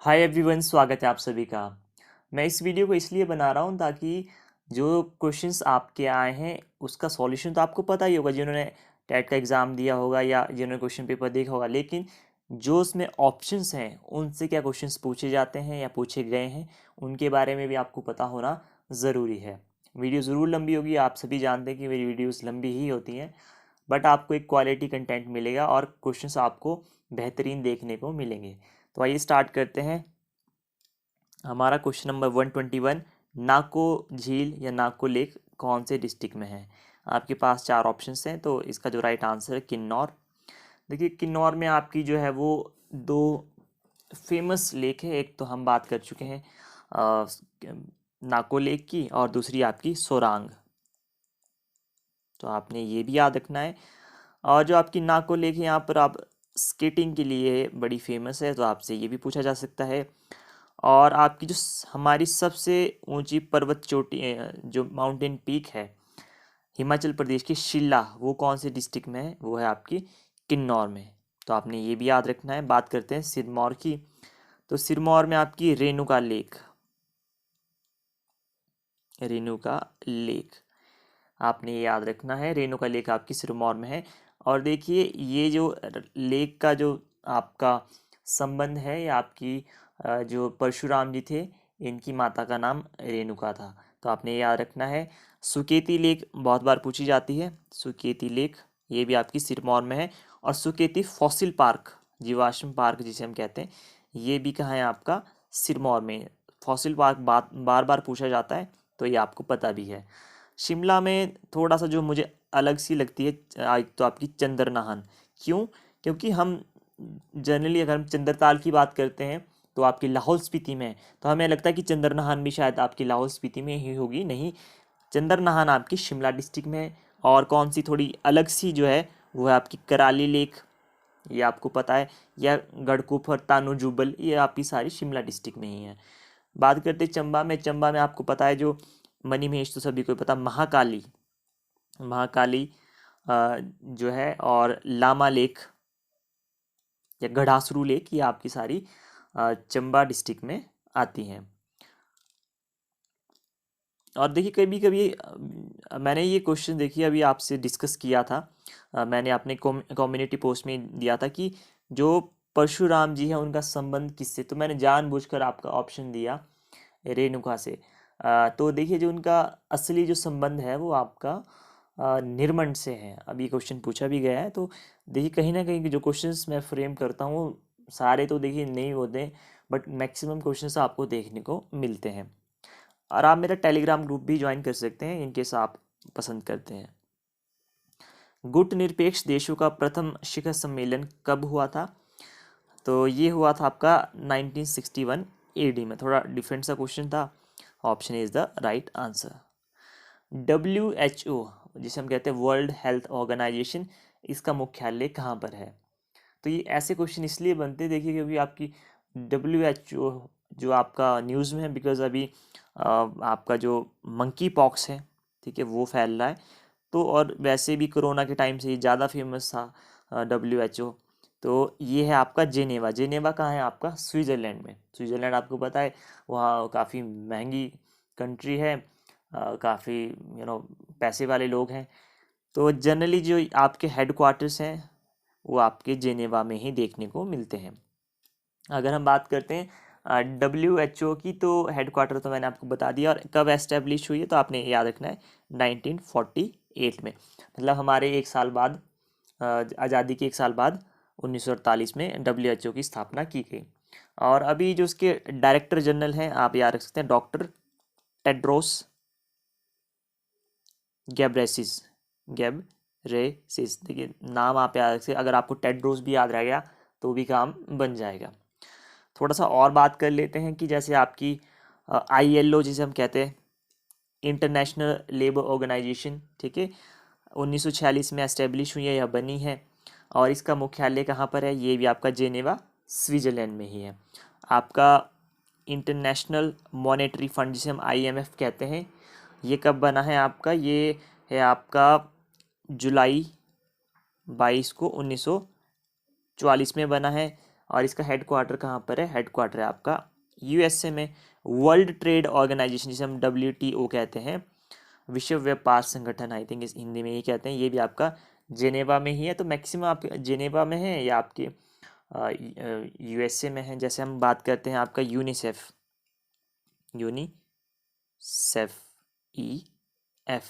Hi everyone, स्वागत है आप सभी का। मैं इस वीडियो को इसलिए बना रहा हूँ ताकि जो क्वेश्चंस आपके आए हैं उसका सॉल्यूशन तो आपको पता ही होगा, जिन्होंने टेट का एग्ज़ाम दिया होगा या जिन्होंने क्वेश्चन पेपर देखा होगा। लेकिन जो उसमें ऑप्शंस हैं उनसे क्या क्वेश्चंस पूछे जाते हैं या पूछे गए हैं, उनके बारे में भी आपको पता होना ज़रूरी है। वीडियो ज़रूर लंबी होगी, आप सभी जानते हैं कि मेरी वीडियोज़ लंबी ही होती हैं, बट आपको एक क्वालिटी कंटेंट मिलेगा और क्वेश्चंस आपको बेहतरीन देखने को मिलेंगे। तो आइए स्टार्ट करते हैं। हमारा क्वेश्चन नंबर 121, नाको झील या नाको लेक कौन से डिस्ट्रिक्ट में है। आपके पास चार ऑप्शंस हैं, तो इसका जो राइट आंसर है किन्नौर। देखिए, किन्नौर में आपकी जो है वो दो फेमस लेक है। एक तो हम बात कर चुके हैं अ, नाको लेक की, और दूसरी आपकी सोरांग। तो आपने ये भी याद रखना है। और जो आपकी नाको लेक है, यहाँ पर आप स्केटिंग के लिए बड़ी फेमस है, तो आपसे ये भी पूछा जा सकता है। और आपकी जो हमारी सबसे ऊंची पर्वत चोटी जो माउंटेन पीक है हिमाचल प्रदेश की शिल्ला, वो कौन से डिस्ट्रिक्ट में है, वो है आपकी किन्नौर में। तो आपने ये भी याद रखना है। बात करते हैं सिरमौर की। तो सिरमौर में आपकी रेणुका लेक, रेणुका लेक आपने ये याद रखना है। रेणुका लेक आपकी सिरमौर में है। और देखिए, ये जो लेक का जो आपका संबंध है, ये आपकी जो परशुराम जी थे, इनकी माता का नाम रेणुका था। तो आपने ये याद रखना है। सुकेती लेक बहुत बार पूछी जाती है। सुकेती लेक ये भी आपकी सिरमौर में है। और सुकेती फॉसिल पार्क, जीवाश्म पार्क जिसे हम कहते हैं, ये भी कहाँ है आपका, सिरमौर में। फॉसिल पार्क बार बार पूछा जाता है, तो ये आपको पता भी है। शिमला में थोड़ा सा जो मुझे अलग सी लगती है आज, तो आपकी चंद्रनाहन। क्यों? क्योंकि हम जनरली अगर हम चंद्रताल की बात करते हैं तो आपकी लाहौल स्पीति में है, तो हमें लगता है कि चंद्रनाहन भी शायद आपकी लाहौल स्पीति में ही होगी। नहीं, चंद्रनाहन आपकी शिमला डिस्ट्रिक्ट में है। और कौन सी थोड़ी अलग सी जो है, वो है आपकी कराली लेक, ये आपको पता है, या गढ़कुफर, तानू जुबल, ये आपकी सारी शिमला डिस्ट्रिक्ट में ही है। बात करते हैं चंबा में। चंबा में आपको पता है जो मनी महेश तो सभी को पता, महाकाली, महाकाली जो है, और लामा लेक या गढ़ासरू लेक, ये आपकी सारी चंबा डिस्ट्रिक्ट में आती हैं। और देखिए, कभी कभी मैंने ये क्वेश्चन देखिए अभी आपसे डिस्कस किया था। मैंने अपने कम्युनिटी पोस्ट में दिया था कि जो परशुराम जी हैं उनका संबंध किससे, तो मैंने जानबूझकर आपका ऑप्शन दिया रेणुका से। तो देखिए, जो उनका असली जो संबंध है वो आपका निर्मंड से है। अभी क्वेश्चन पूछा भी गया है। तो देखिए, कहीं ना कहीं जो क्वेश्चंस मैं फ्रेम करता हूँ वो सारे तो देखिए नहीं होते, बट मैक्सिमम क्वेश्चंस आपको देखने को मिलते हैं। और आप मेरा टेलीग्राम ग्रुप भी ज्वाइन कर सकते हैं इनकेस आप पसंद करते हैं। गुट निरपेक्ष देशों का प्रथम शिखर सम्मेलन कब हुआ था? तो ये हुआ था आपका 1961 एडी में। थोड़ा डिफरेंट सा क्वेश्चन था। Option is the right answer. WHO, जिसे हम कहते हैं वर्ल्ड हेल्थ ऑर्गेनाइजेशन, इसका मुख्यालय कहाँ पर है? तो ये ऐसे क्वेश्चन इसलिए बनते हैं, देखिए, क्योंकि आपकी WHO जो आपका न्यूज़ में है, बिकॉज अभी आपका जो मंकी पॉक्स है, ठीक है, वो फैल रहा है। तो और वैसे भी कोरोना के टाइम से ये ज़्यादा फेमस था WHO। तो ये है आपका जेनेवा। जेनेवा कहाँ है आपका? स्विट्ज़रलैंड में। स्विट्ज़रलैंड आपको पता है, वहाँ काफ़ी महंगी कंट्री है, काफ़ी पैसे वाले लोग हैं। तो जनरली जो आपके हेडक्वार्टर्स हैं वो आपके जेनेवा में ही देखने को मिलते हैं। अगर हम बात करते हैं WHO की, तो हेडक्वार्टर तो मैंने आपको बता दिया। और कब एस्टेब्लिश हुई है, तो आपने याद रखना है 1948 में। मतलब हमारे एक साल बाद, आज़ादी के एक साल बाद 1948 में WHO की स्थापना की गई। और अभी जो उसके डायरेक्टर जनरल हैं, आप याद रख सकते हैं, डॉक्टर टेड्रोस गैब्रेसिस, गैब्रेसिस। देखिए, नाम आप याद रख सकते, अगर आपको टेड्रोस भी याद रह गया तो भी काम बन जाएगा। थोड़ा सा और बात कर लेते हैं कि जैसे आपकी ILO, जिसे हम कहते हैं इंटरनेशनल लेबर ऑर्गेनाइजेशन, ठीक है, 1946 में एस्टेब्लिश हुई है या बनी है। और इसका मुख्यालय कहाँ पर है? ये भी आपका जेनेवा, स्विट्ज़रलैंड में ही है। आपका इंटरनेशनल मॉनेटरी फंड, जिसे हम IMF कहते हैं, ये कब बना है आपका? ये है आपका जुलाई 22 को 1944 में बना है। और इसका हेड क्वार्टर कहाँ पर है? हेड क्वार्टर है आपका यूएसए में। वर्ल्ड ट्रेड ऑर्गेनाइजेशन, जिसे हम WTO कहते हैं, विश्व व्यापार संगठन, आई थिंक इस हिंदी में ही कहते हैं, ये भी आपका जेनेवा में ही है। तो मैक्सिमम आप जेनेवा में है या आपके यूएसए में है। जैसे हम बात करते हैं आपका यूनिसेफ, EF,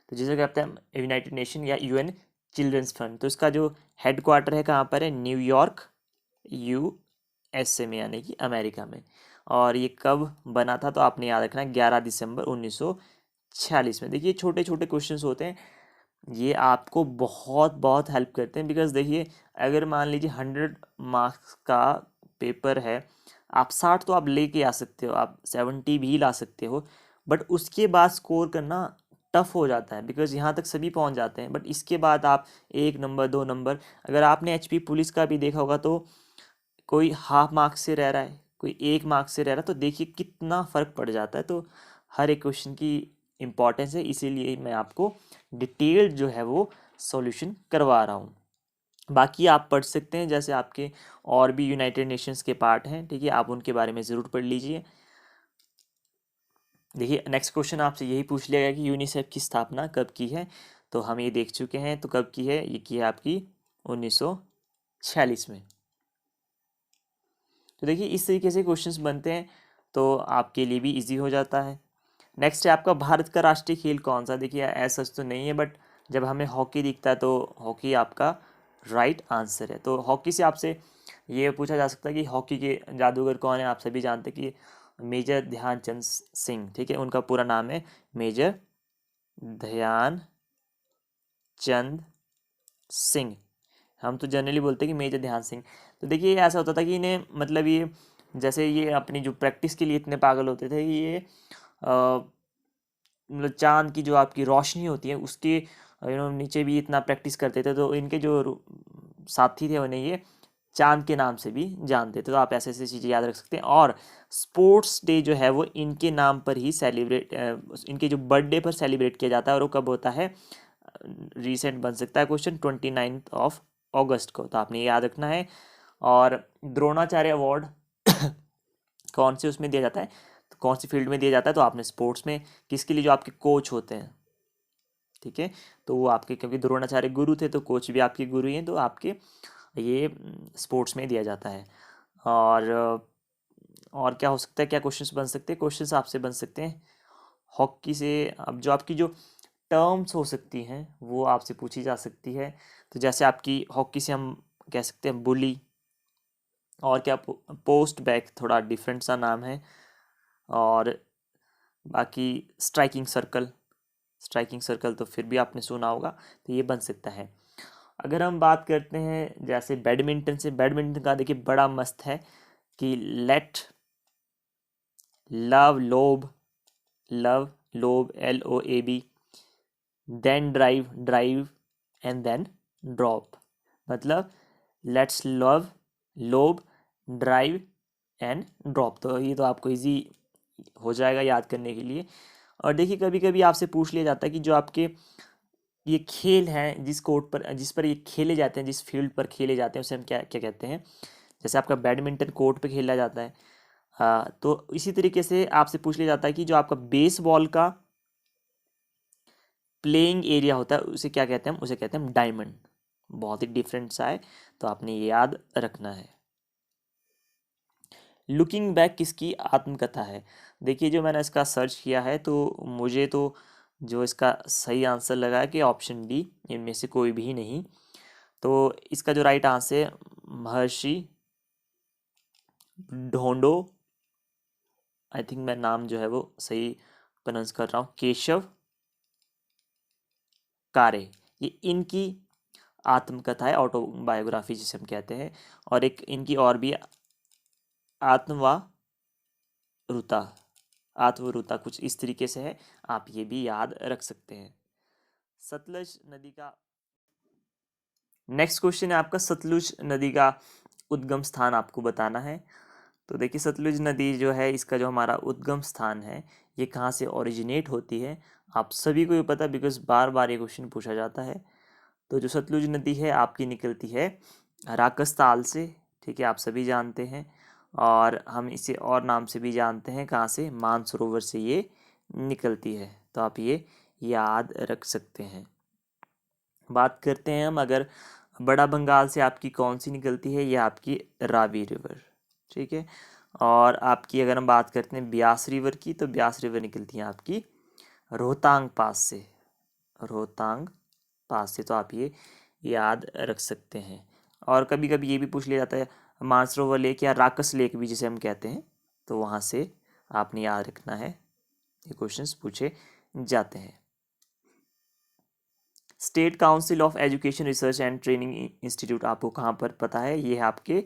तो जिसे कहते हैं यूनाइटेड नेशन या UN चिल्ड्रंस फंड। तो इसका जो हेड क्वार्टर है कहाँ पर है? न्यूयॉर्क, USA में, यानी कि अमेरिका में। और ये कब बना था? तो आपने याद रखना है 11 दिसंबर 1946 में। देखिए छोटे छोटे क्वेश्चंस होते हैं, ये आपको बहुत बहुत हेल्प करते हैं। बिकॉज देखिए अगर मान लीजिए 100 मार्क्स का पेपर है, आप 60 तो आप लेके आ सकते हो, आप 70 भी ला सकते हो, बट उसके बाद स्कोर करना टफ हो जाता है। बिकॉज यहाँ तक सभी पहुँच जाते हैं, बट इसके बाद आप 1 नंबर 2 नंबर, अगर आपने HP पुलिस का भी देखा होगा तो कोई हाफ मार्क्स से रह रहा है, कोई 1 मार्क्स से रह रहा है, तो देखिए कितना फ़र्क पड़ जाता है। तो हर एक क्वेश्चन की इम्पॉर्टेंस है, इसीलिए मैं आपको डिटेल्ड जो है वो सॉल्यूशन करवा रहा हूँ। बाकी आप पढ़ सकते हैं, जैसे आपके और भी यूनाइटेड नेशंस के पार्ट हैं, ठीक है, आप उनके बारे में ज़रूर पढ़ लीजिए। देखिए नेक्स्ट क्वेश्चन आपसे यही पूछ लिया गया कि यूनिसेफ की स्थापना कब की है? तो हम ये देख चुके हैं। तो कब की है? ये की है आपकी 1946 में। तो देखिए इस तरीके से क्वेश्चंस बनते हैं, तो आपके लिए भी इजी हो जाता है। नेक्स्ट है आपका भारत का राष्ट्रीय खेल कौन सा? देखिए ऐसा सच तो नहीं है, बट जब हमें हॉकी दिखता है तो हॉकी आपका राइट आंसर है। तो हॉकी से आपसे ये पूछा जा सकता है कि हॉकी के जादूगर कौन है? आप सभी जानते हैं कि मेजर ध्यानचंद सिंह, ठीक है, उनका पूरा नाम है मेजर ध्यानचंद सिंह। हम तो जनरली बोलते हैं कि मेजर ध्यान सिंह। तो देखिए ऐसा होता था कि इन्हें मतलब ये जैसे ये अपनी जो प्रैक्टिस के लिए इतने पागल होते थे, ये मतलब चांद की जो आपकी रोशनी होती है उसके नीचे भी इतना प्रैक्टिस करते थे। तो इनके जो साथी थे उन्हें ये चांद के नाम से भी जानते थे। तो आप ऐसे ऐसे चीज़ें याद रख सकते हैं। और स्पोर्ट्स डे जो है वो इनके नाम पर ही सेलिब्रेट, इनके जो बर्थडे पर सेलिब्रेट किया जाता है। और वो कब होता है? रिसेंट बन सकता है क्वेश्चन, 29 अगस्त को। तो आपने ये याद रखना है। और द्रोणाचार्य अवार्ड कौन से उसमें दिया जाता है? तो कौन सी फील्ड में दिया जाता है? तो आपने स्पोर्ट्स में, किसके लिए? जो आपके कोच होते हैं, ठीक है, तो वो आपके, क्योंकि द्रोणाचार्य गुरु थे तो कोच भी आपके गुरु ही हैं, तो आपके ये स्पोर्ट्स में दिया जाता है। और क्या हो सकता है? क्या क्वेश्चंस बन सकते हैं? क्वेश्चंस आपसे बन सकते हैं हॉकी से। अब जो आपकी जो टर्म्स हो सकती हैं वो आपसे पूछी जा सकती है। तो जैसे आपकी हॉकी से हम कह सकते हैं बुली, और क्या पोस्ट बैक, थोड़ा डिफरेंट सा नाम है। और बाकी स्ट्राइकिंग सर्कल तो फिर भी आपने सुना होगा, तो ये बन सकता है। अगर हम बात करते हैं जैसे बैडमिंटन से, बैडमिंटन का देखिए बड़ा मस्त है कि let love lobe LOAB, then drive and then drop. मतलब let's love lobe drive and drop. तो ये तो आपको इजी हो जाएगा याद करने के लिए। और देखिए कभी कभी आपसे पूछ लिया जाता है कि जो आपके ये खेल हैं, जिस कोर्ट पर, जिस पर ये खेले जाते हैं, जिस फील्ड पर खेले जाते हैं, उसे हम क्या क्या कहते हैं? जैसे आपका बैडमिंटन कोर्ट पे खेला जाता है, तो इसी तरीके से आपसे पूछ लिया जाता है कि जो आपका बेसबॉल का प्लेइंग एरिया होता है उसे क्या कहते हैं? उसे कहते हैं डायमंड। बहुत ही डिफरेंट सा है, तो आपने ये याद रखना है। लुकिंग बैक किसकी आत्मकथा है? देखिए जो मैंने इसका सर्च किया है तो मुझे तो जो इसका सही आंसर लगा है कि ऑप्शन डी, इनमें से कोई भी नहीं। तो इसका जो राइट आंसर है महर्षि ढोंडो, आई थिंक मैं नाम जो है वो सही प्रोनाउंस कर रहा हूँ, केशव कारे। ये इनकी आत्मकथा है, ऑटोबायोग्राफी जिसे हम कहते हैं। और एक इनकी और भी आत्मवारुता आत्मरुता कुछ इस तरीके से है, आप ये भी याद रख सकते हैं। सतलज नदी का नेक्स्ट क्वेश्चन है आपका, सतलुज नदी का उद्गम स्थान आपको बताना है। तो देखिए सतलुज नदी जो है, इसका जो हमारा उद्गम स्थान है, ये कहाँ से ओरिजिनेट होती है? आप सभी को ये पता है, बिकॉज बार बार ये क्वेश्चन पूछा जाता है। तो जो सतलुज नदी है आपकी निकलती है राकस ताल से, ठीक है, आप सभी जानते हैं, और हम इसे और नाम से भी जानते हैं, कहाँ से, मानसरोवर से ये निकलती है। तो आप ये याद रख सकते हैं। बात करते हैं हम, अगर बड़ा बंगाल से आपकी कौन सी निकलती है, ये आपकी रावी रिवर, ठीक है। और आपकी अगर हम बात करते हैं ब्यास रिवर की, तो ब्यास रिवर निकलती है आपकी रोहतांग पास से, रोहतांग पास से। तो आप ये याद रख सकते हैं। और कभी कभी ये भी पूछ लिया जाता है मानसरोवर लेक या राकस लेक भी जिसे हम कहते हैं, तो वहाँ से आपने याद रखना है, ये क्वेश्चंस पूछे जाते हैं। State council of education research and training institute आपको कहाँ पर पता है, ये है आपके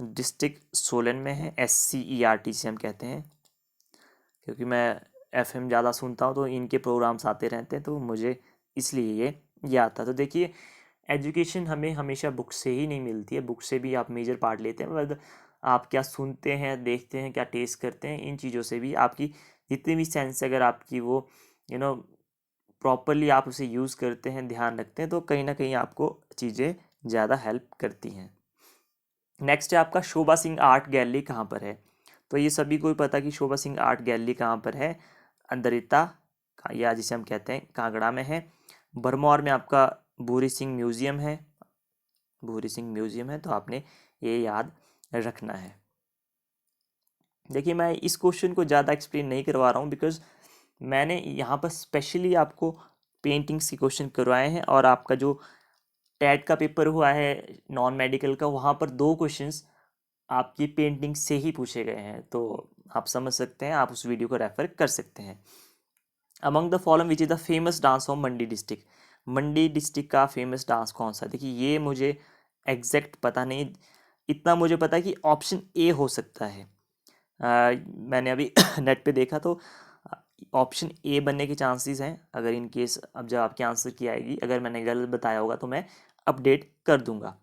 डिस्ट्रिक्ट सोलन में है, SCERT से हम कहते हैं, क्योंकि मैं FM ज़्यादा सुनता हूँ तो इनके प्रोग्राम्स आते रहते हैं, तो मुझे इसलिए ये याद था। तो देखिए, एजुकेशन हमें हमेशा बुक से ही नहीं मिलती है, बुक से भी आप मेजर पार्ट लेते हैं, बट आप क्या सुनते हैं, देखते हैं, क्या टेस्ट करते हैं, इन चीज़ों से भी आपकी जितनी भी सेंस अगर आपकी वो प्रॉपरली आप उसे यूज़ करते हैं, ध्यान रखते हैं, तो कहीं ना कहीं आपको चीज़ें ज़्यादा हेल्प करती हैं। नेक्स्ट है आपका शोभा सिंह आर्ट गैलरी कहाँ पर है। तो ये सभी को पता कि शोभा सिंह आर्ट गैलरी कहाँ पर है, अंदरिता या जिसे हम कहते हैं कांगड़ा में है। भरमौर में आपका भूरी सिंह म्यूज़ियम है, भूरी सिंह म्यूज़ियम है, तो आपने ये याद रखना है। देखिए, मैं इस क्वेश्चन को ज़्यादा एक्सप्लेन नहीं करवा रहा हूँ, बिकॉज मैंने यहाँ पर स्पेशली आपको पेंटिंग्स के क्वेश्चन करवाए हैं, और आपका जो टेट का पेपर हुआ है नॉन मेडिकल का, वहाँ पर 2 क्वेश्चंस आपकी पेंटिंग से ही पूछे गए हैं, तो आप समझ सकते हैं, आप उस वीडियो को रेफर कर सकते हैं। Among the following which is the famous dance of Mandi district, Mandi district का फेमस डांस कौन सा है। देखिए, ये मुझे एग्जैक्ट पता नहीं, इतना मुझे पता है कि ऑप्शन ए हो सकता है। मैंने अभी नेट पे देखा तो ऑप्शन ए बनने के चांसेस हैं। अगर इन केस अब जब आपकी आंसर की आएगी, अगर मैंने गलत बताया होगा तो मैं अपडेट कर दूंगा।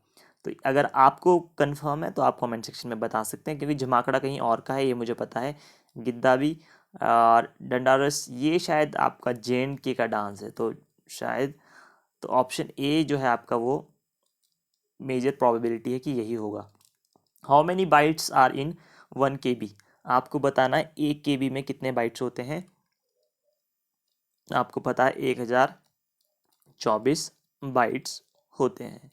तो अगर आपको कंफर्म है तो आप कमेंट सेक्शन में बता सकते हैं, क्योंकि जमाकड़ा कहीं और का है ये मुझे पता है, गिद्दा भी, और डंडारस ये शायद आपका JNK का डांस है, तो शायद, तो ऑप्शन ए जो है आपका वो मेजर प्रोबेबिलिटी है कि यही होगा। How many bytes are in 1 KB, आपको बताना है 1 KB में कितने बाइट्स होते हैं। आपको पता है 1024 बाइट्स होते हैं।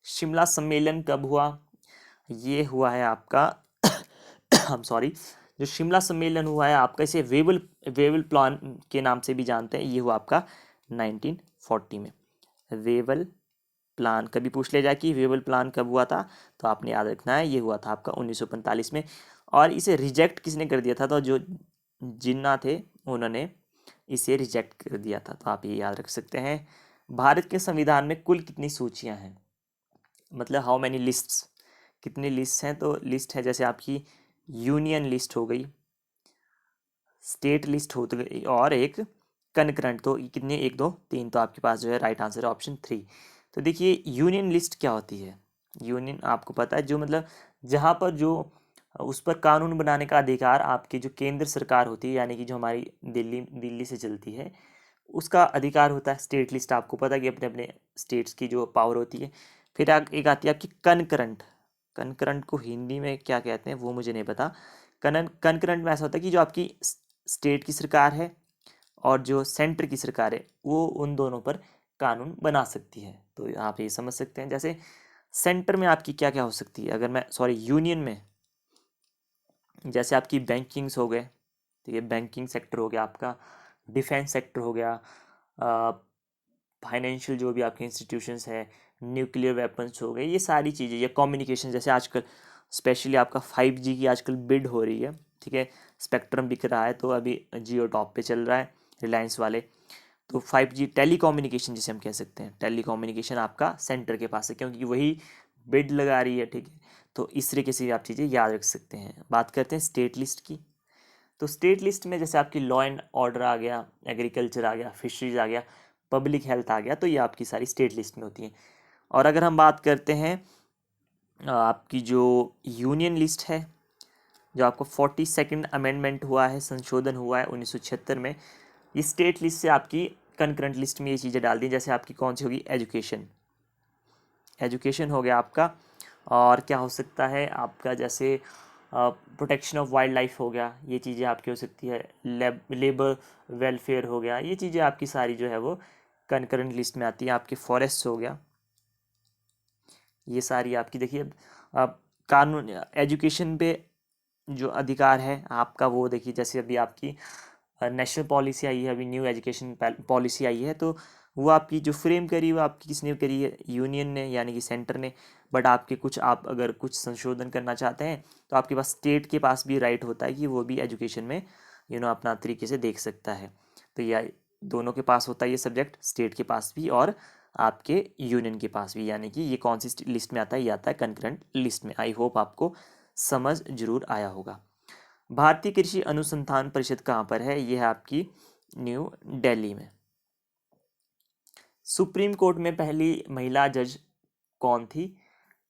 शिमला सम्मेलन कब हुआ, ये हुआ है आपका हम सॉरी, जो शिमला सम्मेलन हुआ है आपका, इसे वेवल प्लान के नाम से भी जानते हैं, ये हुआ आपका 1940 में। वेवल प्लान कभी पूछ ले जाए कि वेवल प्लान कब हुआ था, तो आपने याद रखना है ये हुआ था आपका 1945 में। और इसे रिजेक्ट किसने कर दिया था, तो जो जिन्ना थे उन्होंने इसे रिजेक्ट कर दिया था, तो आप ये याद रख सकते हैं। भारत के संविधान में कुल कितनी सूचियां हैं, मतलब हाउ मैनी लिस्ट्स, कितनी लिस्ट हैं, तो लिस्ट है जैसे आपकी यूनियन लिस्ट हो गई, स्टेट लिस्ट हो गई, और एक कनकरेंट, तो कितने, 1 2 3, तो आपके पास जो है राइट आंसर है ऑप्शन 3। तो देखिए, यूनियन लिस्ट क्या होती है, यूनियन आपको पता है, जो मतलब जहाँ पर जो उस पर कानून बनाने का अधिकार आपकी जो केंद्र सरकार होती है, यानी कि जो हमारी दिल्ली से चलती है, उसका अधिकार होता है। स्टेट लिस्ट आपको पता है कि अपने अपने स्टेट्स की जो पावर होती है। फिर एक आती है आपकी कनकरेंट, कनकरेंट को हिंदी में क्या कहते हैं वो मुझे नहीं पता। कनकरेंट में ऐसा होता है कि जो आपकी स्टेट की सरकार है और जो सेंटर की सरकार है, वो उन दोनों पर कानून बना सकती है। तो आप ये समझ सकते हैं, जैसे सेंटर में आपकी क्या क्या हो सकती है, अगर मैं सॉरी यूनियन में, जैसे आपकी बैंकिंग्स हो गए, ठीक है, बैंकिंग सेक्टर हो गया आपका, डिफेंस सेक्टर हो गया, फाइनेंशियल जो भी आपके इंस्टीट्यूशंस है, न्यूक्लियर वेपन्स हो गए, ये सारी चीज़ें, या कम्युनिकेशन, जैसे आजकल स्पेशली आपका 5G की आजकल बिड हो रही है, ठीक है, स्पेक्ट्रम बिक रहा है, तो अभी जियो टॉप पे चल रहा है रिलायंस वाले, तो 5G टेली कम्युनिकेशन जिसे हम कह सकते हैं, टेली कम्युनिकेशन आपका सेंटर के पास है, क्योंकि वही बिड लगा रही है, ठीक है। तो इस तरीके से भी आप चीज़ें याद रख सकते हैं। बात करते हैं स्टेट लिस्ट की, तो स्टेट लिस्ट में जैसे आपकी लॉ एंड ऑर्डर आ गया, एग्रीकल्चर आ गया, फिशरीज आ गया, पब्लिक हेल्थ आ गया, तो ये आपकी सारी स्टेट लिस्ट में होती हैं। और अगर हम बात करते हैं आपकी जो यूनियन लिस्ट है, जो आपको 42nd अमेंडमेंट हुआ है, संशोधन हुआ है 1976 में, ये स्टेट लिस्ट से आपकी कंकरेंट लिस्ट में ये चीज़ें डाल दी। जैसे आपकी कौन सी होगी, एजुकेशन, एजुकेशन हो गया आपका और क्या हो सकता है आपका, जैसे प्रोटेक्शन ऑफ वाइल्ड लाइफ हो गया, ये चीज़ें आपकी हो सकती है, लेबर वेलफेयर हो गया, ये चीज़ें आपकी सारी जो है वो कंकरेंट लिस्ट में आती है। आपके फॉरेस्ट हो गया, ये सारी आपकी देखिए कानून, एजुकेशन पे जो अधिकार है आपका वो देखिए, जैसे अभी आपकी नेशनल पॉलिसी आई है, अभी न्यू एजुकेशन पॉलिसी आई है, तो वो आपकी जो फ्रेम करी वो आपकी किसने करी है, यूनियन ने यानी कि सेंटर ने। बट आपके कुछ, आप अगर कुछ संशोधन करना चाहते हैं तो आपके पास स्टेट के पास भी राइट होता है कि वो भी एजुकेशन में अपना तरीके से देख सकता है। तो यह दोनों के पास होता है ये सब्जेक्ट, स्टेट के पास भी और आपके यूनियन के पास भी, यानी कि ये कौन सी लिस्ट में आता है, ये आता है कंकरेंट लिस्ट में। आई होप आपको समझ जरूर आया होगा। भारतीय कृषि अनुसंधान परिषद कहाँ पर है, ये है आपकी न्यू दिल्ली में। सुप्रीम कोर्ट में पहली महिला जज कौन थी,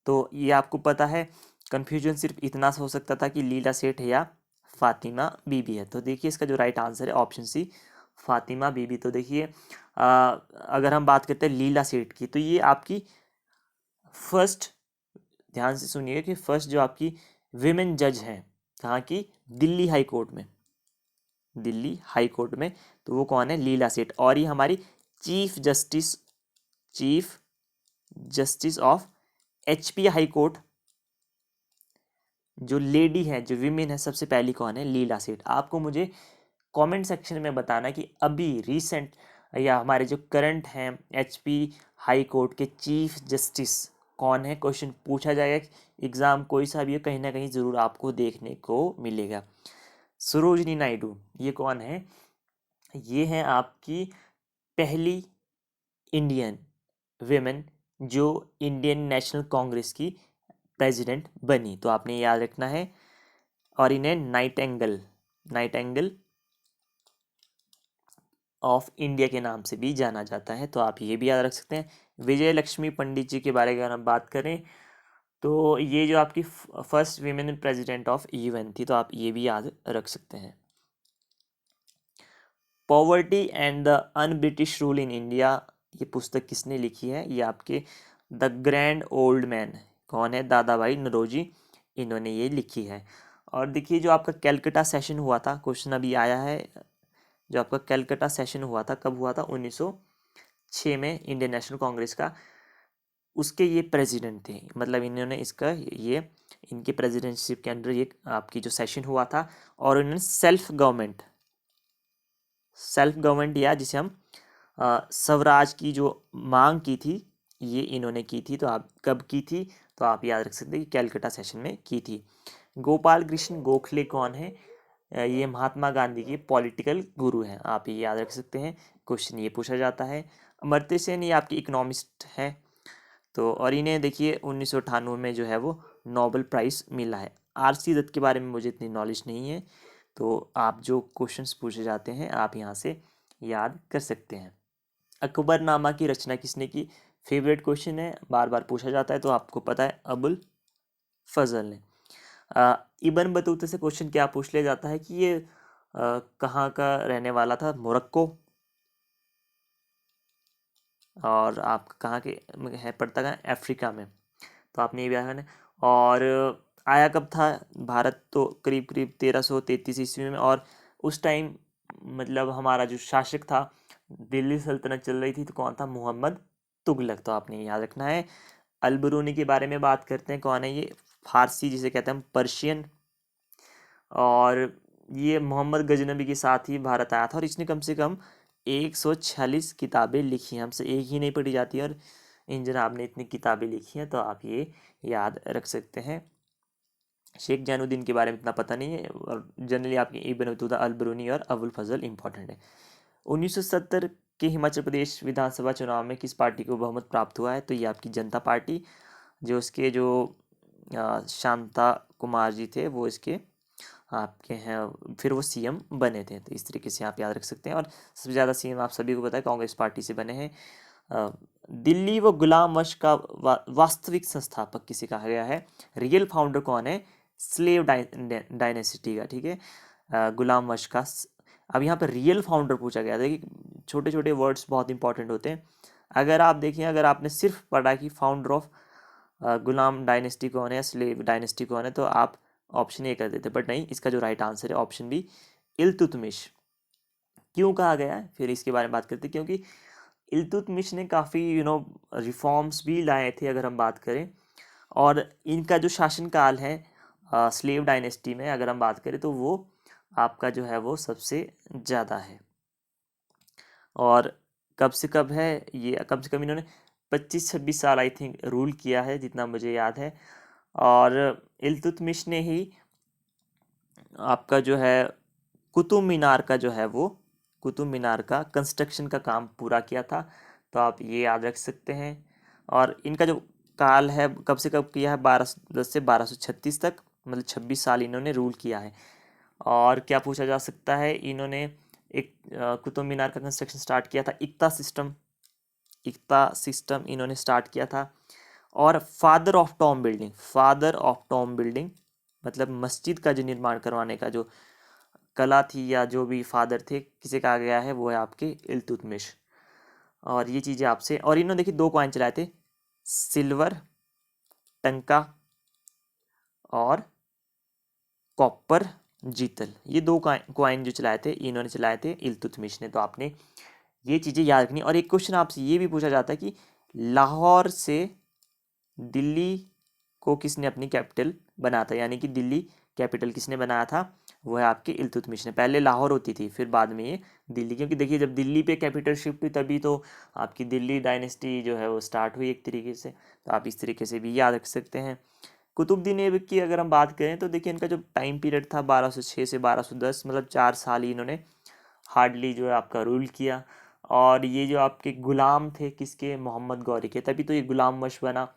तो ये आपको पता है। कंफ्यूजन सिर्फ इतना सा हो सकता था कि लीला सेठ है या फातिमा बीबी है। तो देखिए इसका जो राइट आंसर है ऑप्शन सी, फातिमा बीबी। तो देखिए अगर हम बात करते हैं लीला सेठ की, तो ये आपकी फर्स्ट, ध्यान से सुनिए कि फर्स्ट जो आपकी विमेन जज हैं कहाँ की, दिल्ली हाई कोर्ट में, दिल्ली हाई कोर्ट में। तो वो कौन है, लीला सेठ। और ये हमारी chief justice, chief justice of HP high court जो लेडी है, जो विमेन है, सबसे पहली कौन है, लीला सेठ। आपको मुझे कमेंट सेक्शन में बताना कि अभी रिसेंट या हमारे जो करंट हैं एचपी हाई कोर्ट के चीफ जस्टिस कौन है। क्वेश्चन पूछा जाएगा, एग्जाम कोई सा भी हो, कहीं ना कहीं ज़रूर आपको देखने को मिलेगा। सरोजनी नायडू ये कौन है, ये है आपकी पहली इंडियन विमेन जो इंडियन नेशनल कांग्रेस की प्रेसिडेंट बनी। तो आपने याद रखना है। और इन्हें नाइटेंगल, नाइटेंगल ऑफ इंडिया के नाम से भी जाना जाता है, तो आप ये भी याद रख सकते हैं। विजय लक्ष्मी पंडित जी के बारे में अगर हम बात करें तो ये जो आपकी first women president of UN थी, तो आप ये भी याद रख सकते हैं। Poverty and the un British rule in India, ये पुस्तक किसने लिखी है, ये आपके द ग्रैंड ओल्ड मैन कौन है, दादा भाई नौरोजी, इन्होंने ये लिखी है। और देखिए जो आपका कैलकटा सेशन हुआ था, क्वेश्चन अभी आया है, जो आपका कैलकटा सेशन हुआ था कब हुआ था, 1906 में, इंडियन नेशनल कांग्रेस का, उसके ये प्रेसिडेंट थे। मतलब इन्होंने इसका ये इनके प्रेसिडेंटशिप के अंडर ये आपकी जो सेशन हुआ था, और इन्होंने सेल्फ गवर्नमेंट या जिसे हम स्वराज की जो मांग की थी, ये इन्होंने की थी। तो आप कब की थी, तो आप याद रख सकते हैं कि कैलकटा सेशन में की थी। गोपाल कृष्ण गोखले कौन है, ये महात्मा गांधी के पॉलिटिकल गुरु हैं, आप ये याद रख सकते हैं, क्वेश्चन ये पूछा जाता है। अमर्त्य सेन ये आपकी इकोनॉमिस्ट है, तो और इन्हें देखिए 1998 में जो है वो नोबेल प्राइज़ मिला है। आरसी दत्त के बारे में मुझे इतनी नॉलेज नहीं है, तो आप जो क्वेश्चंस पूछे जाते हैं आप यहाँ से याद कर सकते हैं। अकबरनामा की रचना किसने की, फेवरेट क्वेश्चन है, बार बार पूछा जाता है, तो आपको पता है अबुल फजल ने। इब्न बतूता से क्वेश्चन क्या पूछ लिया जाता है कि ये कहाँ का रहने वाला था, मोरक्को, और आप कहाँ के है, पड़ता है अफ्रीका में, तो आपने ये भी आया है। और आया कब था भारत, तो करीब करीब 1333 ईस्वी में। और उस टाइम मतलब हमारा जो शासक था, दिल्ली सल्तनत चल रही थी, तो कौन था, मोहम्मद तुगलक, तो आपने ये याद रखना है। अलबरूनी के बारे में बात करते हैं, कौन है ये, फारसी जिसे कहते हैं हम, पर्शियन, और ये मोहम्मद गजनबी के साथ ही भारत आया था, और इसने कम से कम 146 किताबें लिखी हैं, हमसे एक ही नहीं पढ़ी जाती, और इन जनाब ने इतनी किताबें लिखी हैं, तो आप ये याद रख सकते हैं। शेख जैनुद्दीन के बारे में इतना पता नहीं है, और जनरली आपके इब्न बतूता, अल बरूनी और अबुल फजल इंपॉर्टेंट है। 1970 के हिमाचल प्रदेश विधानसभा चुनाव में किस पार्टी को बहुमत प्राप्त हुआ है, तो ये आपकी जनता पार्टी, जो उसके जो शांता कुमार जी थे वो इसके आपके हैं, फिर वो सीएम बने थे। तो इस तरीके से आप याद रख सकते हैं। और सबसे ज़्यादा सीएम आप सभी को पता है कांग्रेस पार्टी से बने हैं। दिल्ली व गुलाम वंश का वास्तविक संस्थापक किसे कहा गया है, रियल फाउंडर कौन है, स्लेव डायनेसिटी का, ठीक है, गुलाम वंश का। अब यहाँ पर रियल फाउंडर पूछा गया था कि छोटे छोटे वर्ड्स बहुत इंपॉर्टेंट होते हैं। अगर आप देखें, अगर आपने सिर्फ पढ़ा कि फाउंडर ऑफ गुलाम डायनेस्टी कौन है या स्लेव डायनेस्टी कौन है, तो आप ऑप्शन ए कर देते, बट नहीं, इसका जो राइट आंसर है ऑप्शन बी, इल्तुतमिश। क्यों कहा गया है, फिर इसके बारे में बात करते हैं। क्योंकि इल्तुतमिश ने काफ़ी रिफॉर्म्स भी लाए थे अगर हम बात करें, और इनका जो शासनकाल है स्लेव डायनेस्टी में अगर हम बात करें तो वो आपका जो है वो सबसे ज़्यादा है। और कब से कब है ये, कम से कम इन्होंने 25-26 साल आई थिंक रूल किया है जितना मुझे याद है। और इल्तुतमिश ने ही आपका जो है कुतुब मीनार का जो है वो कुतुब मीनार का कंस्ट्रक्शन का काम पूरा किया था, तो आप ये याद रख सकते हैं। और इनका जो काल है कब से कब किया है, 1210 से 1236 तक, मतलब 26 साल इन्होंने रूल किया है। और क्या पूछा जा सकता है, इन्होंने एक कुतुब मीनार का कंस्ट्रक्शन स्टार्ट किया था, इक्ता सिस्टम इन्होंने स्टार्ट किया था। और फादर ऑफ टॉम बिल्डिंग मतलब मस्जिद का जो निर्माण करवाने का जो कला थी या जो भी फादर थे, किसे कहा गया है, वो है आपके इल्तुतमिश। और ये चीज़ें आपसे, और इन्होंने देखिए 2 कॉइन चलाए थे, सिल्वर टंका और कॉपर जीतल, ये 2 कॉइन जो चलाए थे इन्होंने चलाए थे इल्तुतमिश ने। तो आपने ये चीज़ें याद रखनी। और एक क्वेश्चन आपसे ये भी पूछा जाता है कि लाहौर से दिल्ली को किसने अपनी कैपिटल बनाया था, यानी कि दिल्ली कैपिटल किसने बनाया था, वो है आपके इल्तुतमिश ने। पहले लाहौर होती थी, फिर बाद में ये दिल्ली, क्योंकि देखिए जब दिल्ली पे कैपिटल शिफ्ट हुई तभी तो आपकी दिल्ली डायनेस्टी जो है वो स्टार्ट हुई एक तरीके से। तो आप इस तरीके से भी याद रख सकते हैं। कुतुबुद्दीन ऐबक की अगर हम बात करें तो देखिए इनका जो टाइम पीरियड था 1206 से 1210, मतलब 4 साल ही इन्होंने हार्डली जो है आपका रूल किया। और ये जो आपके गुलाम थे किसके, मोहम्मद गौरी के, तभी तो ये गुलाम वश बना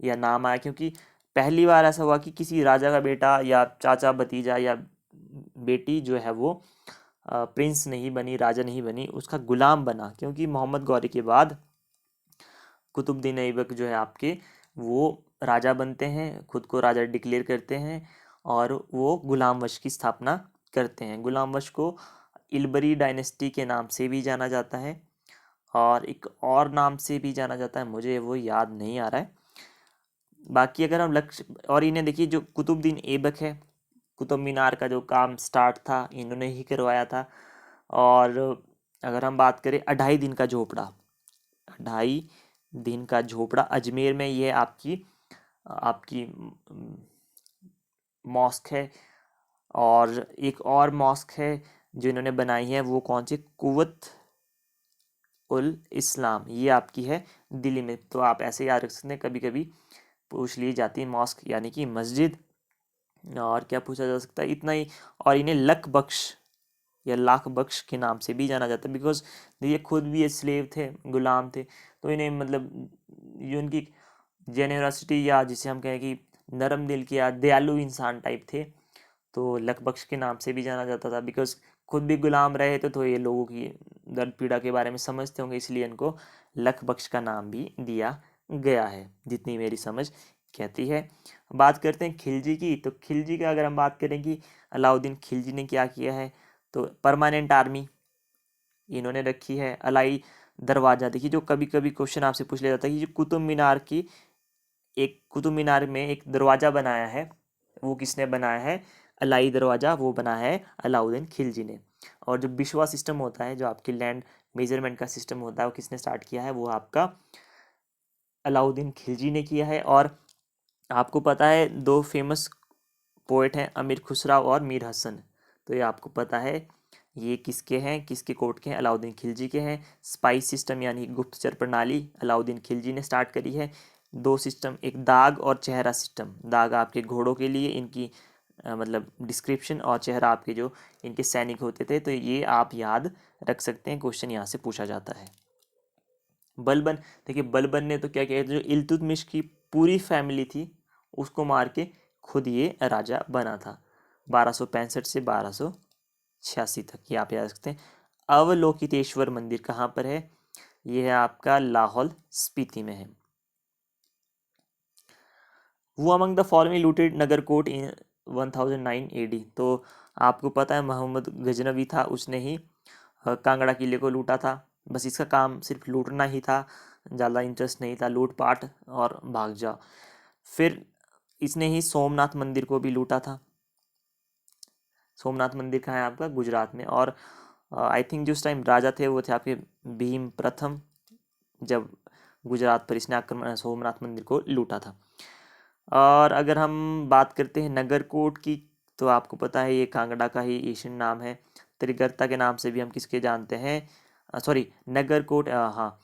या नाम आया। क्योंकि पहली बार ऐसा हुआ कि किसी राजा का बेटा या चाचा भतीजा या बेटी जो है वो प्रिंस नहीं बनी, राजा नहीं बनी, उसका गुलाम बना। क्योंकि मोहम्मद गौरी के बाद कुतुबुद्दीन ऐबक जो है आपके वो राजा बनते हैं, खुद को राजा डिक्लेयर करते हैं और वो गुलाम वश की स्थापना करते हैं। गुलाम वश को इलबरी डायनेस्टी के नाम से भी जाना जाता है और एक और नाम से भी जाना जाता है, मुझे वो याद नहीं आ रहा है। बाकी अगर हम लक्ष्य, और इन्हें देखिए जो कुतुबुद्दीन ऐबक है, कुतुब मीनार का जो काम स्टार्ट था इन्होंने ही करवाया था। और अगर हम बात करें 2.5 दिन का झोपड़ा, 2.5 दिन का झोपड़ा अजमेर में, ये आपकी आपकी मॉस्क है। और एक और मॉस्क है जो इन्होंने बनाई है, वो कौन सी, कुव्वत उल इस्लाम, ये आपकी है दिल्ली में। तो आप ऐसे याद रख सकते हैं, कभी कभी पूछ ली जाती है मॉस्क यानी कि मस्जिद। और क्या पूछा जा सकता है, इतना ही। और इन्हें लक बख्श या लाख बख्श के नाम से भी जाना जाता है, बिकॉज ये खुद भी ये स्लेव थे, गुलाम थे। तो इन्हें मतलब ये उनकी जेनरसिटी या जिसे हम कहें कि नरम दिल के या दयालु इंसान टाइप थे, तो लक बख्श के नाम से भी जाना जाता था। बिकॉज खुद भी गुलाम रहे थे तो ये लोगों की दर्द पीड़ा के बारे में समझते होंगे, इसलिए इनको लक बख्श का नाम भी दिया गया है, जितनी मेरी समझ कहती है। बात करते हैं खिलजी की, तो खिलजी का अगर हम बात करें कि अलाउद्दीन खिलजी ने क्या किया है, तो परमानेंट आर्मी इन्होंने रखी है। अलाई दरवाज़ा, देखिए जो कभी कभी क्वेश्चन आपसे पूछ लिया जाता है कि जो कुतुब मीनार की, एक कुतुब मीनार में एक दरवाज़ा बनाया है, वो किसने बनाया है, अलाई दरवाज़ा, वो बनाया है अलाउद्दीन खिलजी ने। और जो बिशवा सिस्टम होता है, जो आपकी लैंड मेजरमेंट का सिस्टम होता है, वो किसने स्टार्ट किया है, वो आपका अलाउद्दीन खिलजी ने किया है। और आपको पता है 2 फेमस पोएट हैं, अमीर खुसराव और मीर हसन, तो ये आपको पता है ये किसके हैं, किसके कोर्ट के हैं, अलाउद्दीन खिलजी के हैं। स्पाइस सिस्टम यानी गुप्तचर प्रणाली अलाउद्दीन खिलजी ने स्टार्ट करी है। 2 सिस्टम, एक दाग और चेहरा सिस्टम, दाग आपके घोड़ों के लिए इनकी मतलब डिस्क्रिप्शन, और चेहरा आपके जो इनके सैनिक होते थे। तो ये आप याद रख सकते हैं, क्वेश्चन यहाँ से पूछा जाता है। बलबन, देखिए बलबन ने तो क्या किया, जो इल्तुतमिश की पूरी फैमिली थी उसको मार के खुद ये राजा बना था, 1265 से 1286 तक, ये आप याद रख सकते हैं। अवलोकितेश्वर मंदिर कहाँ पर है, ये है आपका लाहौल स्पीति में है। वो among the following looted Nagarkot in 1009 AD, तो आपको पता है मोहम्मद गजनवी था, उसने ही कांगड़ा किले को लूटा था। बस इसका काम सिर्फ लूटना ही था, ज़्यादा इंटरेस्ट नहीं था, लूट पाट और भाग जाओ। फिर इसने ही सोमनाथ मंदिर को भी लूटा था। सोमनाथ मंदिर कहाँ है आपका? गुजरात में। और आई थिंक जो उस टाइम राजा थे वो थे आपके भीम प्रथम, जब गुजरात पर इसने आक्रमण सोमनाथ मंदिर को लूटा था। और अगर हम बात करते हैं नगरकोट की, तो आपको पता है ये कांगड़ा का ही एशियन नाम है। त्रिगर्ता के नाम से भी हम किसके जानते हैं? सॉरी, नगरकोट, हाँ,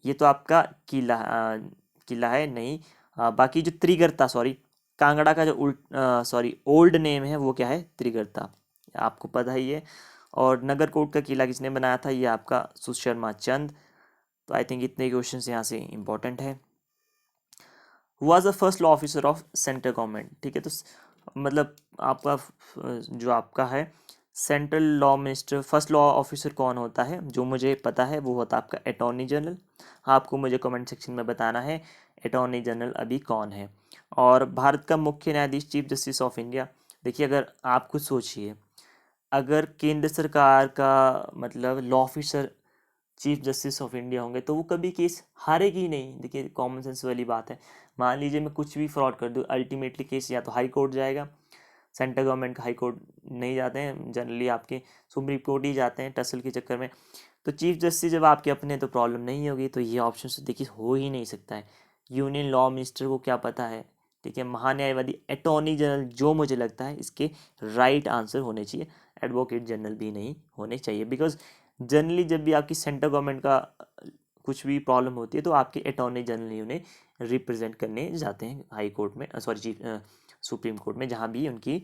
ये तो आपका किला है नहीं। बाकी जो त्रिगर्ता, सॉरी, कांगड़ा का जो ओल्ड नेम है वो क्या है? त्रिगर्ता, आपको पता ही है। और नगरकोट का किला किसने बनाया था? ये आपका सुशर्मा चंद। तो आई थिंक इतने क्वेश्चन यहाँ से इंपॉर्टेंट है। Was the first law officer of central government, ठीक है। तो मतलब आपका जो आपका है central law minister, first law officer कौन होता है? जो मुझे पता है वो होता है आपका अटॉर्नी जनरल। आपको मुझे कमेंट सेक्शन में बताना है अटॉर्नी जनरल अभी कौन है। और भारत का मुख्य न्यायाधीश, चीफ जस्टिस ऑफ इंडिया। देखिए, अगर आप खुद सोचिए, अगर केंद्र सरकार का मतलब law officer chief justice of India होंगे तो वो कभी केस हारेगी ही नहीं। देखिए, कॉमन सेंस वाली बात है। मान लीजिए मैं कुछ भी फ्रॉड कर दूँ, अल्टीमेटली केस या तो हाई कोर्ट जाएगा। सेंट्रल गवर्नमेंट का हाई कोर्ट नहीं जाते हैं जनरली, आपके सुप्रीम कोर्ट ही जाते हैं टसल के चक्कर में। तो चीफ जस्टिस जब आपके अपने तो प्रॉब्लम नहीं होगी। तो ये ऑप्शन तो देखिए हो ही नहीं सकता है। यूनियन लॉ मिनिस्टर को क्या पता है? ठीक है, महान्यायवादी अटॉर्नी जनरल जो मुझे लगता है इसके राइट आंसर होने चाहिए। एडवोकेट जनरल भी नहीं होने चाहिए, बिकॉज जनरली जब भी आपकी सेंट्रल गवर्नमेंट का कुछ भी प्रॉब्लम होती है तो आपके अटॉर्नी जनरल ही उन्हें रिप्रेजेंट करने जाते हैं हाई कोर्ट में, सॉरी चीफ सुप्रीम कोर्ट में, जहाँ भी उनकी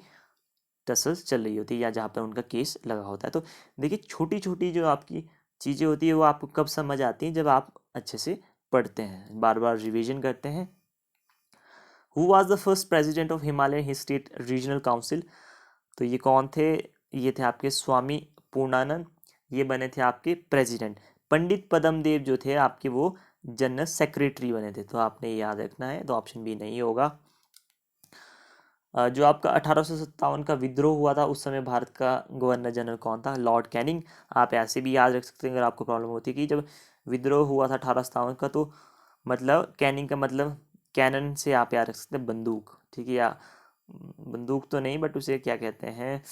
टसल्स चल रही होती है या जहाँ पर उनका केस लगा होता है। तो देखिए, छोटी छोटी जो आपकी चीज़ें होती है वो आपको कब समझ आती हैं? जब आप अच्छे से पढ़ते हैं, बार बार रिविजन करते हैं। Who was the first president of Himalayan state regional council? तो ये कौन थे? ये थे आपके स्वामी पूर्णानंद। ये बने थे आपके प्रेसिडेंट। पंडित पद्म देव जो थे आपके वो जनरल सेक्रेटरी बने थे। तो आपने ये याद रखना है, तो ऑप्शन बी नहीं होगा। जो आपका 1857 का विद्रोह हुआ था उस समय भारत का गवर्नर जनरल कौन था? Lord Canning. आप ऐसे भी याद रख सकते हैं अगर आपको प्रॉब्लम होती है कि जब विद्रोह हुआ था 1857 का, तो मतलब कैनिंग का मतलब कैनन से आप याद रख सकते हैं बंदूक, ठीक है। या बंदूक तो नहीं, बट उसे क्या कहते हैं?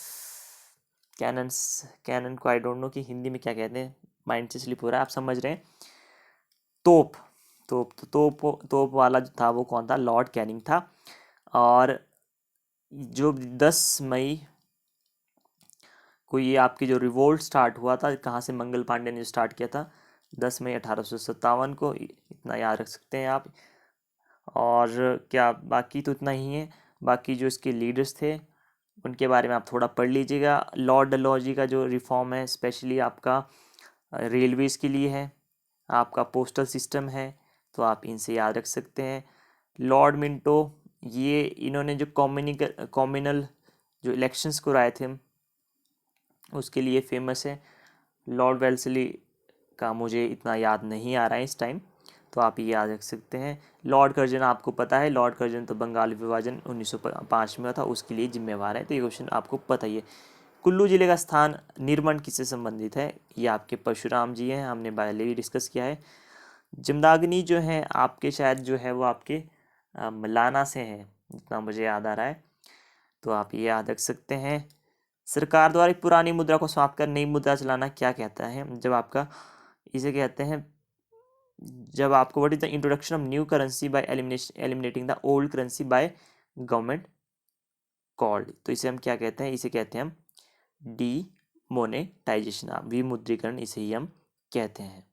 कैनन। कैनन को आई डोंट नो कि हिंदी में क्या कहते हैं, माइंड से स्लिप हो रहा है, आप समझ रहे हैं। तोप। तोप वाला जो था वो कौन था? लॉर्ड कैनिंग था। और जो 10 मई को ये आपकी जो रिवोल्ट स्टार्ट हुआ था, कहाँ से? मंगल पांडे ने स्टार्ट किया था 10 मई 1857 को, इतना याद रख सकते हैं आप। और क्या, बाकी तो इतना ही है। बाकी जो इसके लीडर्स थे उनके बारे में आप थोड़ा पढ़ लीजिएगा। लॉर्ड डलहौजी का जो रिफॉर्म है स्पेशली आपका रेलवेज़ के लिए है, आपका पोस्टल सिस्टम है, तो आप इनसे याद रख सकते हैं। लॉर्ड मिंटो, ये इन्होंने जो कॉम्युनल जो इलेक्शंस कराए थे उसके लिए फेमस है। लॉर्ड वेल्सली का मुझे इतना याद नहीं आ रहा है इस टाइम, तो आप ये याद रख सकते हैं। लॉर्ड कर्जन आपको पता है, लॉर्ड कर्जन तो बंगाल विभाजन 1905 में था उसके लिए जिम्मेवार है, तो ये क्वेश्चन आपको पता ही है। कुल्लू जिले का स्थान निर्मण किससे संबंधित है? ये आपके परशुराम जी हैं, हमने पहले भी डिस्कस किया है। जमदाग्नि जो है आपके शायद जो है वो आपके मलाना से हैं, जितना मुझे याद आ रहा है, तो आप ये याद रख सकते हैं। सरकार द्वारा एक पुरानी मुद्रा को समाप्त कर नई मुद्रा चलाना क्या कहता है? जब आपका इसे कहते हैं, जब आपको what is the introduction of new currency bye eliminating the old currency by government called? तो इसे हम क्या कहते हैं? इसे कहते हैं हम डी मोनेटाइजेशन, विमुद्रीकरण इसे ही हम कहते हैं।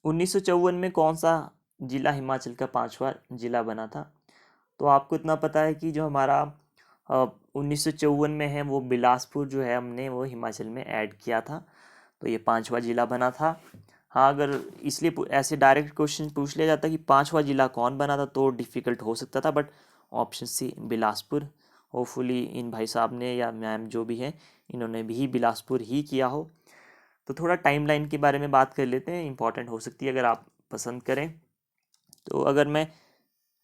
1954 में कौन सा जिला हिमाचल का 5वां जिला बना था? तो आपको इतना पता है कि जो हमारा 1954 में है वो बिलासपुर जो है हमने वो हिमाचल में ऐड किया था, तो ये 5वां जिला बना था। हाँ, अगर इसलिए ऐसे डायरेक्ट क्वेश्चन पूछ लिया जाता कि 5वां जिला कौन बना था तो डिफ़िकल्ट हो सकता था, but option C Bilaspur. Hopefully इन भाई साहब ने या मैम जो भी हैं इन्होंने भी बिलासपुर ही किया हो। तो थोड़ा टाइमलाइन के बारे में बात कर लेते हैं, इंपॉर्टेंट हो सकती है अगर आप पसंद करें। तो अगर मैं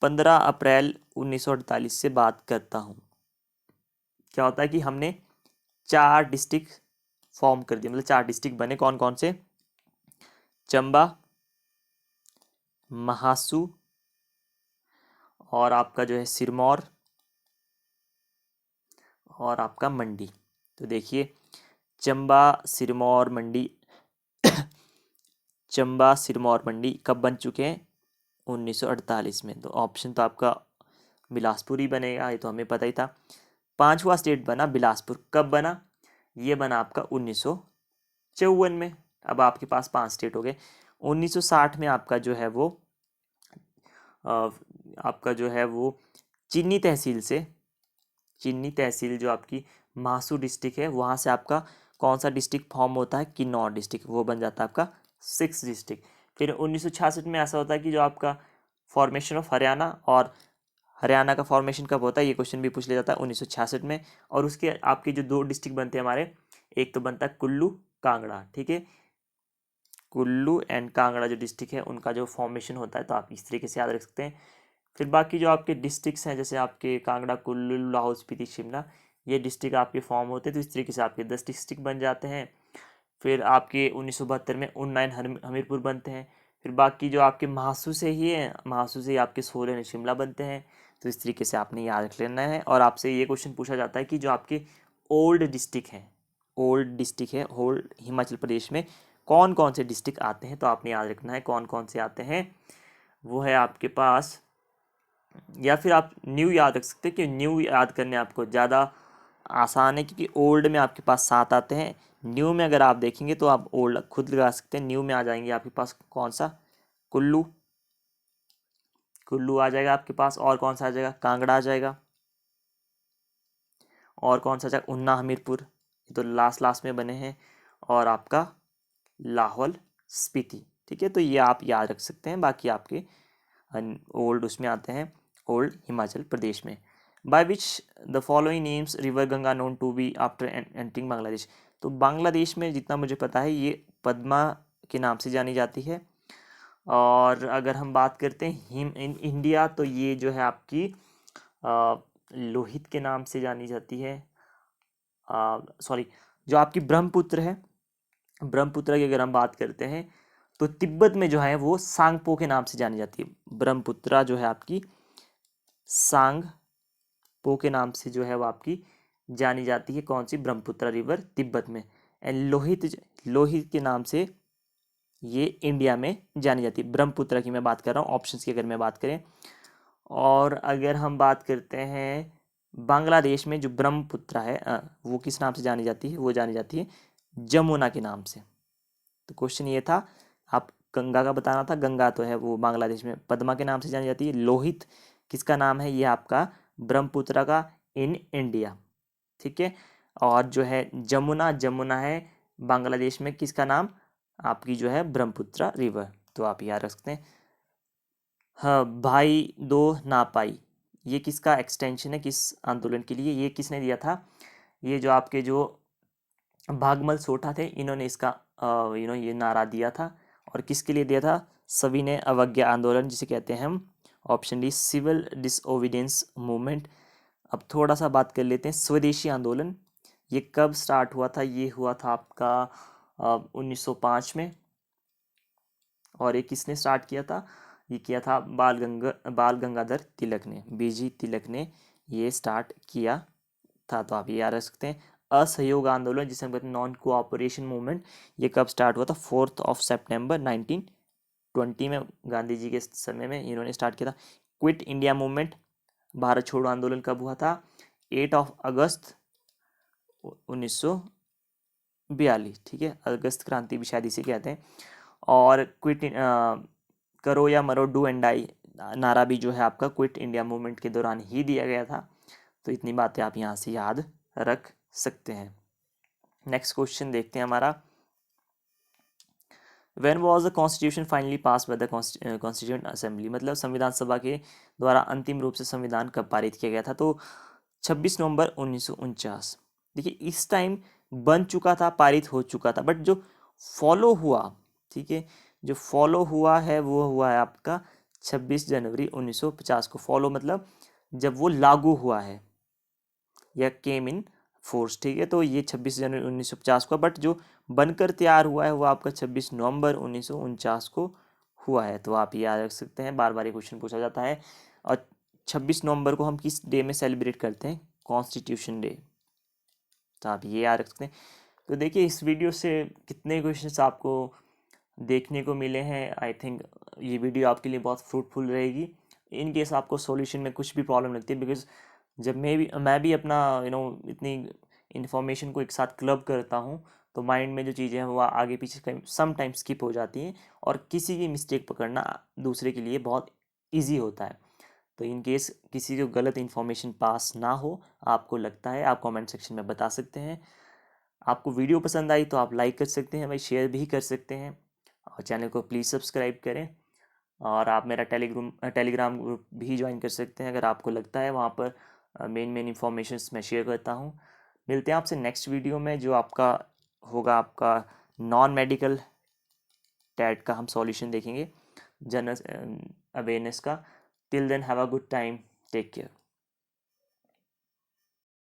15 अप्रैल 1948 से बात करता हूँ, क्या होता है कि हमने 4 डिस्ट्रिक्ट फॉर्म कर दिए, मतलब 4 डिस्ट्रिक्ट बने। कौन कौन से? चंबा, महासू और आपका जो है सिरमौर और आपका मंडी। तो देखिए चंबा सिरमौर मंडी चंबा सिरमौर मंडी कब बन चुके हैं? 1948 में। तो ऑप्शन तो आपका बिलासपुर ही बनेगा, ये तो हमें पता ही था। पांचवा स्टेट बना बिलासपुर, कब बना? ये बना आपका 1954 में। अब आपके पास 5 स्टेट हो गए। 1960 में आपका जो है वो आपका जो है वो चिन्नी तहसील से, चिन्नी तहसील जो आपकी महासू डिस्ट्रिक्ट है, वहाँ से आपका कौन सा डिस्ट्रिक्ट फॉर्म होता है? किन्नौर डिस्ट्रिक्ट, वो बन जाता है आपका 6th डिस्ट्रिक्ट। फिर 1966 में ऐसा होता है कि जो आपका फॉर्मेशन ऑफ हरियाणा, और हरियाणा का फॉर्मेशन कब होता है ये क्वेश्चन भी पूछ लिया जाता है 1966 में। और उसके आपके जो 2 डिस्ट्रिक्ट बनते हैं हमारे, एक तो बनता है कुल्लू कांगड़ा, ठीक है, कुल्लू एंड कांगड़ा जो डिस्ट्रिक्ट है उनका जो फॉर्मेशन होता है, तो आप इस तरीके से याद रख सकते हैं। फिर बाकी जो आपके डिस्ट्रिक्ट्स हैं जैसे आपके कांगड़ा, कुल्लू, लाहौल स्पीति, शिमला, ये डिस्ट्रिक्ट आपके फॉर्म होते हैं, तो इस तरीके से आपके 10 डिस्ट्रिक्ट बन जाते हैं। फिर आपके 1972 में उन्नाइन हमीरपुर बनते हैं। फिर बाकी जो आपके महासू से ही है, महासू से ही आपके सोलन शिमला बनते हैं। तो इस तरीके से आपने याद रख लेना है। और आपसे ये क्वेश्चन पूछा जाता है कि जो आपके ओल्ड डिस्ट्रिक्ट हैं, ओल्ड डिस्ट्रिक्ट है, ओल्ड हिमाचल प्रदेश में कौन कौन से डिस्ट्रिक्ट आते हैं, तो आपने याद रखना है कौन कौन से आते हैं। वो है आपके पास, या फिर आप न्यू याद रख सकते हैं कि न्यू याद करने आपको ज़्यादा आसान है, क्योंकि ओल्ड में आपके पास 7 आते हैं। न्यू में अगर आप देखेंगे तो आप ओल्ड खुद लगा सकते हैं। न्यू में आ जाएंगे आपके पास कौन सा? कुल्लू, कुल्लू आ जाएगा आपके पास। और कौन सा आ जाएगा? कांगड़ा आ जाएगा। और कौन सा आ जाएगा? उन्ना हमीरपुर, ये तो लास्ट लास्ट में बने हैं। और आपका लाहौल स्पीति, ठीक है। तो ये आप याद रख सकते हैं। बाकी आपके ओल्ड उसमें आते हैं, ओल्ड हिमाचल प्रदेश में। By which the following names river Ganga known to be after entering Bangladesh. तो बांग्लादेश में जितना मुझे पता है ये पद्मा के नाम से जानी जाती है। और अगर हम बात करते हैं हिम इन इंडिया, तो ये जो है आपकी लोहित के नाम से जानी जाती है। सॉरी, जो आपकी ब्रह्मपुत्र है, ब्रह्मपुत्र की अगर हम बात करते हैं तो तिब्बत में जो है वो सांगपो के नाम से जानी जाती है। ब्रह्मपुत्रा जो है आपकी सांगपो के नाम से जो है वो आपकी जानी जाती है। कौन सी? ब्रह्मपुत्रा रिवर तिब्बत में। एंड लोहित, लोहित के नाम से ये इंडिया में जानी जाती है। ब्रह्मपुत्रा की मैं बात कर रहा हूँ, ऑप्शंस की अगर मैं बात करें। और अगर हम बात करते हैं बांग्लादेश में जो ब्रह्मपुत्रा है वो किस नाम से जानी जाती है? वो जानी जाती है जमुना के नाम से। तो क्वेश्चन ये था, आप गंगा का बताना था। गंगा तो है वो बांग्लादेश में पद्मा के नाम से जानी जाती है। लोहित किसका नाम है? ये आपका ब्रह्मपुत्र का इन इंडिया, ठीक है। और जो है जमुना, जमुना है बांग्लादेश में किसका नाम? आपकी जो है ब्रह्मपुत्र रिवर। तो आप याद रख सकते हैं। हाँ, भाई दो ना पाई, ये किसका एक्सटेंशन है? किस आंदोलन के लिए? ये किसने दिया था? ये जो आपके जो भागमल सोठा थे, इन्होंने इसका ये नारा दिया था। और किसके लिए दिया था? सविनय अवज्ञा आंदोलन जिसे कहते हैं हम। Option D civil disobedience movement. अब थोड़ा सा बात कर लेते हैं स्वदेशी आंदोलन। ये कब स्टार्ट हुआ था? ये हुआ था आपका 1905 में। और ये किसने स्टार्ट किया था? ये किया था बाल गंगाधर तिलक ने, बीजी तिलक ने ये स्टार्ट किया था। तो आप ये याद रख सकते हैं। असहयोग आंदोलन जिसे हम कहते हैं नॉन कोऑपरेशन मूवमेंट, ये कब स्टार्ट हुआ था? 4 सितंबर 1920 में, गांधी जी के समय में इन्होंने स्टार्ट किया था। क्विट इंडिया मूवमेंट, भारत छोड़ो आंदोलन कब हुआ था? 8 अगस्त 1942, ठीक है। अगस्त क्रांति भी शायद इसे कहते हैं। और क्विट करो या मरो, डू एंड डाई नारा भी जो है आपका क्विट इंडिया मूवमेंट के दौरान ही दिया गया था। तो इतनी बातें आप यहाँ से याद रख सकते हैं। नेक्स्ट क्वेश्चन देखते हैं हमारा। When was the constitution finally pass by the constituent assembly, मतलब संविधान सभा के द्वारा अंतिम रूप से संविधान कब पारित किया गया था? तो 26 नवंबर 1949। देखिए इस टाइम बन चुका था, पारित हो चुका था, बट जो फॉलो हुआ, ठीक है, जो फॉलो हुआ है वो हुआ है आपका 26 जनवरी 1950 को। फॉलो मतलब जब वो लागू हुआ है या केम इन फोर्स, ठीक है। तो ये 26 जनवरी 1950 को, बट जो बनकर तैयार हुआ है वो आपका 26 नवंबर 1949 को हुआ है, तो आप याद रख सकते हैं, बार बार ये क्वेश्चन पूछा जाता है। और 26 नवंबर को हम किस डे में सेलिब्रेट करते हैं? कॉन्स्टिट्यूशन डे, तो आप ये याद रख सकते हैं। तो देखिए इस वीडियो से कितने क्वेश्चंस आपको देखने को मिले हैं। आई थिंक ये वीडियो आपके लिए बहुत फ्रूटफुल रहेगी इन केस आपको सॉल्यूशन में कुछ भी प्रॉब्लम लगती है, बिकॉज जब मैं भी अपना इतनी इन्फॉर्मेशन को एक साथ क्लब करता हूँ, तो माइंड में जो चीज़ें हैं वो आगे पीछे सम टाइम स्किप हो जाती हैं, और किसी की मिस्टेक पकड़ना दूसरे के लिए बहुत ईजी होता है। तो इन केस किसी को गलत इन्फॉर्मेशन पास ना हो, आपको लगता है, आप कमेंट सेक्शन में बता सकते हैं। आपको वीडियो पसंद आई तो आप लाइक कर सकते हैं भाई, शेयर भी कर सकते हैं, और चैनल को प्लीज़ सब्सक्राइब करें। और आप मेरा टेलीग्राम ग्रुप भी ज्वाइन कर सकते हैं अगर आपको लगता है, वहाँ पर मेन इंफॉर्मेशंस मैं शेयर करता हूँ। मिलते हैं आपसे नेक्स्ट वीडियो में, जो आपका होगा आपका नॉन मेडिकल टैट का हम सॉल्यूशन देखेंगे, जनरल अवेयरनेस का। Till then have a good time, take care.